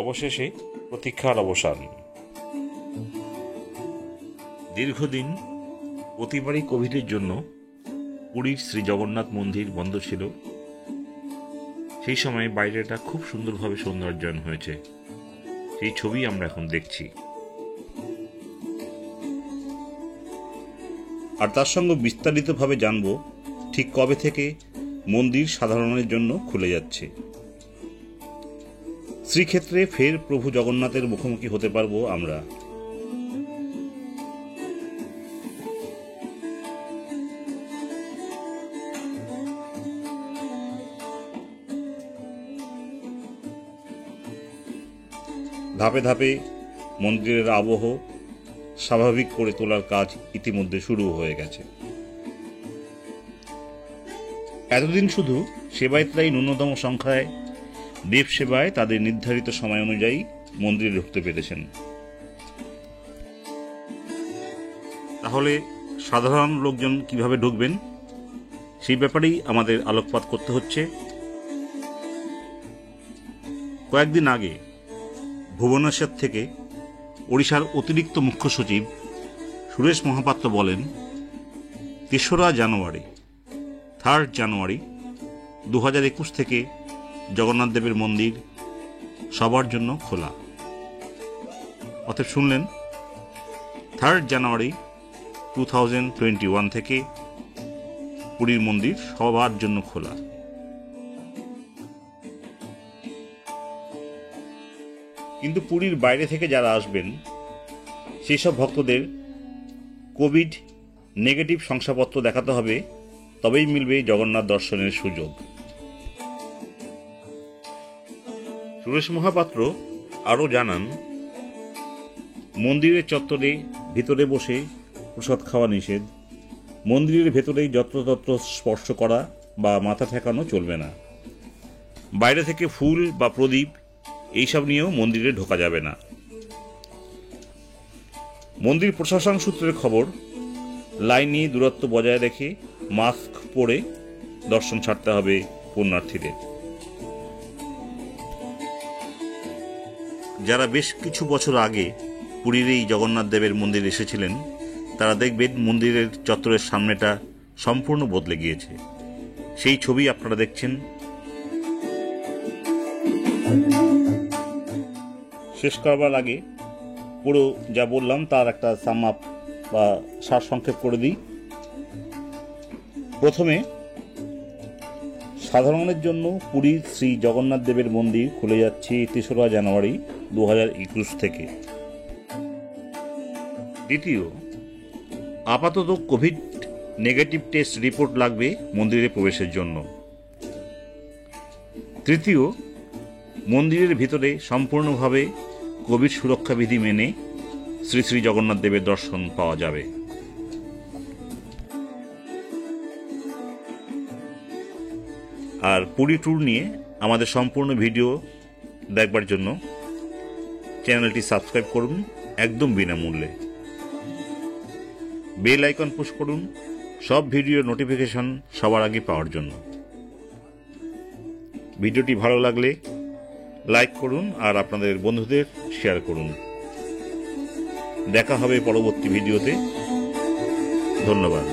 অবশেষে প্রতীক্ষার অবসান। দীর্ঘদিন প্রতিবারই কোভিডের জন্য পুরীর শ্রী জগন্নাথ মন্দির বন্ধ ছিল। সেই সময় বাইরেটা খুব সুন্দরভাবে সৌন্দর্যায়ন হয়েছে, সেই ছবি আমরা এখন দেখছি। আর তার সঙ্গে বিস্তারিতভাবে জানব ঠিক কবে থেকে মন্দির সাধারণের জন্য খুলে যাচ্ছে। শ্রীক্ষেত্রে ফের প্রভু জগন্নাথের মুখোমুখি হতে পারবো আমরা। ধাপে ধাপে মন্দিরের আবহ স্বাভাবিক করে তোলার কাজ ইতিমধ্যে শুরু হয়ে গেছে। এতদিন শুধু সেবায়েতরাই ন্যূনতম সংখ্যায় দেব সেবায় তাদের নির্ধারিত সময় অনুযায়ী মন্দিরে ঢুকতে পেরেছেন। তাহলে সাধারণ লোকজন কিভাবে ঢুকবেন সেই ব্যাপারেই আমাদের আলোকপাত করতে হচ্ছে। কয়েকদিন আগে ভুবনেশ্বর থেকে ওড়িশার অতিরিক্ত মুখ্য সচিব সুরেশ মহাপাত্র বলেন, 3রা জানুয়ারি 3rd জানুয়ারি 2021 থেকে জগন্নাথ দেবের মন্দির সবার জন্য খোলা। অতএব শুনলেন, 3rd জানুয়ারি 2021 থেকে পুরীর মন্দির সবার জন্য খোলা। কিন্তু পুরীর বাইরে থেকে যারা আসবেন সেই সব ভক্তদের কোভিড নেগেটিভ শংসাপত্র দেখাতে হবে, তবেই মিলবে জগন্নাথ দর্শনের সুযোগ। সুরেশ মহাপাত্র আরও জানান, মন্দিরের চত্বরে ভিতরে বসে প্রসাদ খাওয়া নিষেধ। মন্দিরের ভেতরেই যত্রতত্র স্পর্শ করা বা মাথা ঠেকানো চলবে না। বাইরে থেকে ফুল বা প্রদীপ এইসব নিয়েও মন্দিরে ঢোকা যাবে না। মন্দির প্রশাসন সূত্রের খবর, লাইনে দূরত্ব বজায় রেখে মাস্ক পরে দর্শন ছাড়তে হবে পুণ্যার্থীদের। যারা বেশ কিছু বছর আগে পুরীর এই জগন্নাথ দেবের মন্দির এসেছিলেন তারা দেখবেন মন্দিরের চত্বরের সামনেটা সম্পূর্ণ বদলে গিয়েছে। সেই ছবি আপনারা দেখছেন। শেষ করবার আগে পুরো যা বললাম তার একটা সাম আপ বা সারসংক্ষেপ করে দিই। প্রথমে সাধারণের জন্য পুরীর শ্রী জগন্নাথ দেবের মন্দির খুলে যাচ্ছে 3রা জানুয়ারি 2021 থেকে। দ্বিতীয়, আপাতত কোভিড নেগেটিভ টেস্ট রিপোর্ট লাগবে মন্দিরে প্রবেশের জন্য। তৃতীয়, মন্দিরের ভিতরে সম্পূর্ণভাবে কোভিড সুরক্ষা বিধি মেনে শ্রী শ্রী জগন্নাথ দেবের দর্শন পাওয়া যাবে। আর পুরী ট্যুর নিয়ে আমাদের সম্পূর্ণ ভিডিও দেখবার জন্য চ্যানেলটি সাবস্ক্রাইব করুন একদম বিনামূল্যে। বেল আইকন পুশ করুন সব ভিডিও নোটিফিকেশন সবার আগে পাওয়ার জন্য। ভিডিওটি ভালো লাগলে লাইক করুন আর আপনাদের বন্ধুদের শেয়ার করুন। দেখা হবে পরবর্তী ভিডিওতে। ধন্যবাদ।